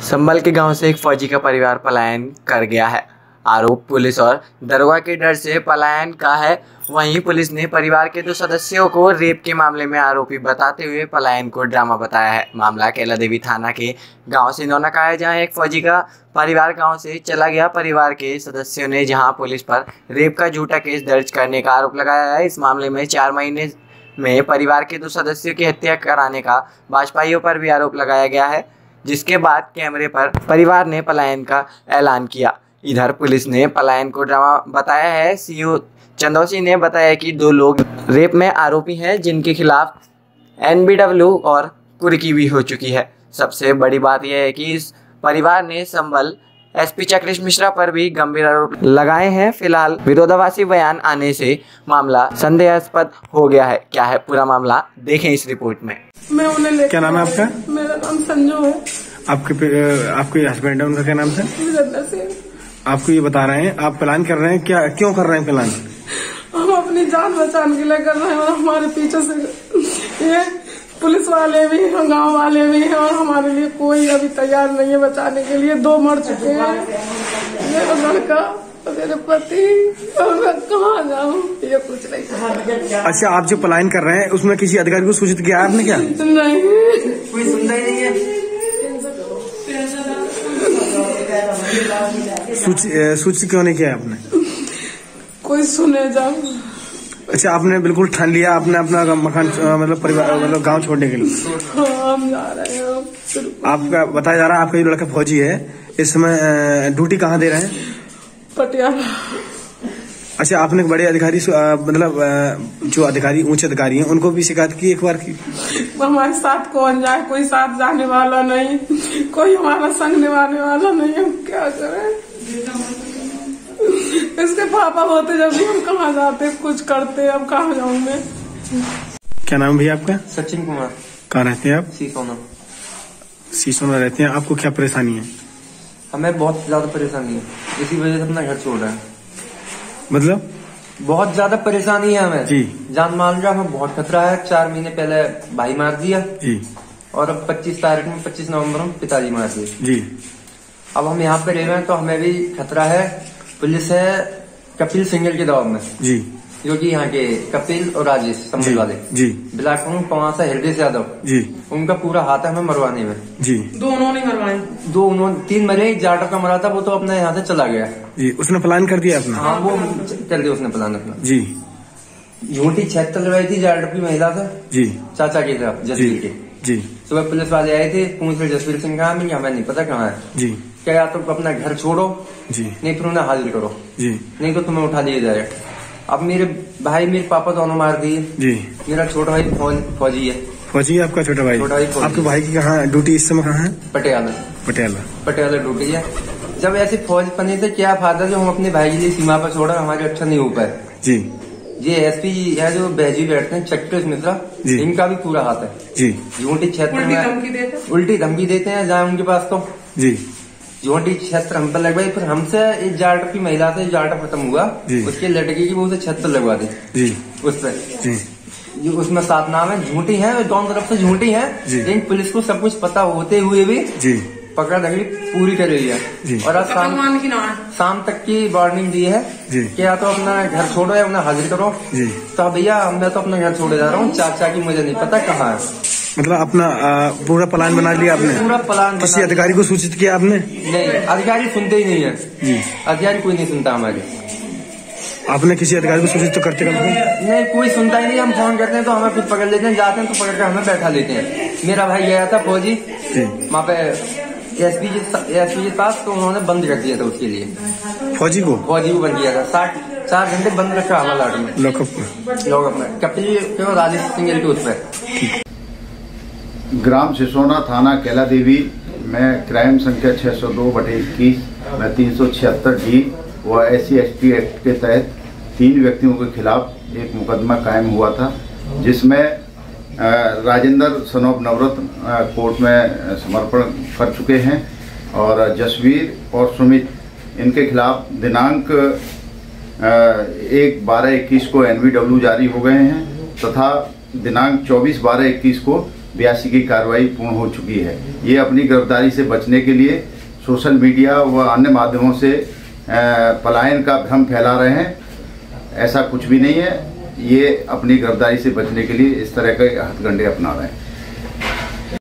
संभल के गांव से एक फौजी का परिवार पलायन कर गया है। आरोप पुलिस और दरोगा के डर से पलायन का है। वहीं पुलिस ने परिवार के 2 सदस्यों को रेप के मामले में आरोपी बताते हुए पलायन को ड्रामा बताया है। मामला कैलादेवी थाना के गांव सिंधौना का है, जहां एक फौजी का परिवार गांव से चला गया। परिवार के सदस्यों ने जहां पुलिस पर रेप का झूठा केस दर्ज करने का आरोप लगाया है। इस मामले में 4 महीने में परिवार के 2 सदस्यों की हत्या कराने का भाजपाइयों पर भी आरोप लगाया गया है, जिसके बाद कैमरे पर परिवार ने पलायन का ऐलान किया। इधर पुलिस ने पलायन को ड्रामा बताया है। सीओ चंदौसी ने बताया कि 2 लोग रेप में आरोपी हैं, जिनके खिलाफ NBW और कुर्की भी हो चुकी है। सबसे बड़ी बात यह है कि इस परिवार ने संभल SP चक्रेश मिश्रा पर भी गंभीर आरोप लगाए हैं। फिलहाल विरोधाभासी बयान आने से मामला संदेहास्पद हो गया है। क्या है पूरा मामला, देखें इस रिपोर्ट में। मैं उन्हें क्या नाम है आपका? मेरा नाम संजू है। आपके हस्बैंड है, उनका क्या नाम है? आपको ये बता रहे हैं, आप प्लान कर रहे हैं, क्या क्यों कर रहे हैं प्लान? हम अपनी जान बचाने के लिए कर रहे हैं और हमारे पीछे से ये पुलिस वाले भी हैं, गांव वाले भी हैं और हमारे लिए कोई अभी तैयार नहीं है बचाने के लिए। 2 मर चुके हैं, मेरा लड़का, मेरे पति, और मैं कहाँ जाऊँ, ये कुछ नहीं। अच्छा, आप जो पलायन कर रहे हैं उसमें किसी अधिकारी को सूचित किया आपने? क्या नहीं, कोई सुनता ही नहीं है। सूचित क्यों नहीं किया आपने? कोई सुने जाओ। अच्छा, आपने बिल्कुल ठान लिया आपने अपना मकान मतलब परिवार मतलब गांव छोड़ने के लिए? हम जा रहे हैं। आपका बताया जा रहा है आपका ये लड़का फौजी है, इस समय ड्यूटी कहाँ दे रहे हैं? पटियाला। अच्छा, आपने बड़े अधिकारी मतलब जो अधिकारी ऊंचे अधिकारी हैं उनको भी शिकायत की एक बार की? हमारे साथ कौन जाए, कोई साथ जाने वाला नहीं, कोई हमारा संग निभाने वाला नहीं, हम क्या करें। इसके पापा होते जब भी हम कहाँ जाते, कुछ करते, अब कहाँ जाऊँ मैं। क्या नाम भैया आपका? सचिन कुमार। कहाँ रहते हैं आप? सीसोना रहते हैं। आपको क्या परेशानी है? हमें बहुत ज्यादा परेशानी है, इसी वजह से अपना घर छोड़ रहे हैं। मतलब बहुत ज्यादा परेशानी है हमें जी। जान मान रहा, हमें बहुत खतरा है। 4 महीने पहले भाई मार दिया जी, और अब 25 नवंबर में पिताजी मार दिए जी। अब हम यहाँ पे रह रहे हैं तो हमें भी खतरा है। पुलिस है कपिल सिंगल के दौर में जी, जो कि यहाँ के कपिल और राजेश संभल वाले जी, बिलासपुर पवासा हृदय यादव जी, उनका पूरा हाथ है हमें मरवाने में जी। 2 उन्होंने मरवाए, 3 मरे। जाटव का मरा था, वो तो अपने यहाँ से चला गया जी। उसने प्लान कर दिया अपना? हाँ, वो कर दिया उसने प्लान अपना जी। झूठी 76 लगवाई थी जाटव की महिला से जी, चाचा के साथ जसवीर के। जी। सुबह पुलिस वाले आए थे, पूछ रहे जसवीर सिंह कहाँ है, हमें नहीं पता कहाँ है जी। क्या, या तो अपना घर छोड़ो जी, नहीं तो उन्हें हाजिर करो जी, नहीं तो तुम्हें उठा लिया जाएगा। अब मेरे भाई मेरे पापा दोनों मार दिए जी। मेरा छोटा भाई फौजी है। फौजी है आपका छोटा भाई? आपके भाई की कहाँ ड्यूटी इस समय कहाँ है? पटियाला ड्यूटी है। जब ऐसे फौज बने थे, क्या फायदा जो हम अपने भाई के लिए सीमा पर छोड़ा, हमारे अच्छा नहीं हो पाए जी। ये SP है जो बहजी बैठते हैं चक्रेश मिश्रा, इनका भी पूरा हाथ है जी। झूठी क्षेत्र में उल्टी धमकी देते हैं, जाए उनके पास तो जी। झूठी क्षेत्र हम पर लगवाई, फिर हमसे एक जाटव की महिला से जाटव खत्म हुआ, उसके लड़के की वो उसे क्षेत्र लगवा दी जी। उस पर उसमें 7 नाम है, झूठी है, दोनों तरफ से झूठी है। लेकिन पुलिस को सब कुछ पता होते हुए भी पकड़ धकड़ी पूरी कर रही है। और आज शाम तक की वार्निंग दी है कि या तो अपना घर छोड़ो या उन्हें हाजिर करो। तो भैया मैं तो अपना घर छोड़े जा रहा हूँ, चाचा की मुझे नहीं पता कहाँ है। मतलब अपना पूरा प्लान बना लिया आपने? पूरा प्लान। किसी अधिकारी को सूचित किया आपने? नहीं, अधिकारी सुनते ही नहीं है जी। अधिकारी कोई नहीं सुनता हमारे। आपने किसी अधिकारी को सूचित तो करते नहीं, कोई सुनता ही नहीं। हम फोन करते हैं तो हमें खुद पकड़ लेते हैं, जाते हैं तो पकड़ कर हमें बैठा लेते हैं। मेरा भाई गया था फौजी वहाँ पे SP के पास, तो उन्होंने बंद कर दिया था उसके लिए। फौजी को बंद किया था, 4 घंटे बंद रखा हवा लाट में लॉकअप में कपिल के राजेश सिंगल के उस पर। ग्राम सिसोना, थाना कैलादेवी में क्राइम संख्या 602/21 में 376D व SC/ST एक्ट के तहत 3 व्यक्तियों के खिलाफ एक मुकदमा कायम हुआ था, जिसमें राजेंद्र सनोप नवरत्न कोर्ट में समर्पण कर चुके हैं और जसवीर और सुमित इनके खिलाफ दिनांक 1/12/21 को NBW जारी हो गए हैं तथा दिनांक 24/12/21 को 82 की कार्रवाई पूर्ण हो चुकी है। ये अपनी गिरफ्तारी से बचने के लिए सोशल मीडिया व अन्य माध्यमों से पलायन का भ्रम फैला रहे हैं। ऐसा कुछ भी नहीं है, ये अपनी गिरफ्तारी से बचने के लिए इस तरह के हथकंडे अपना रहे हैं।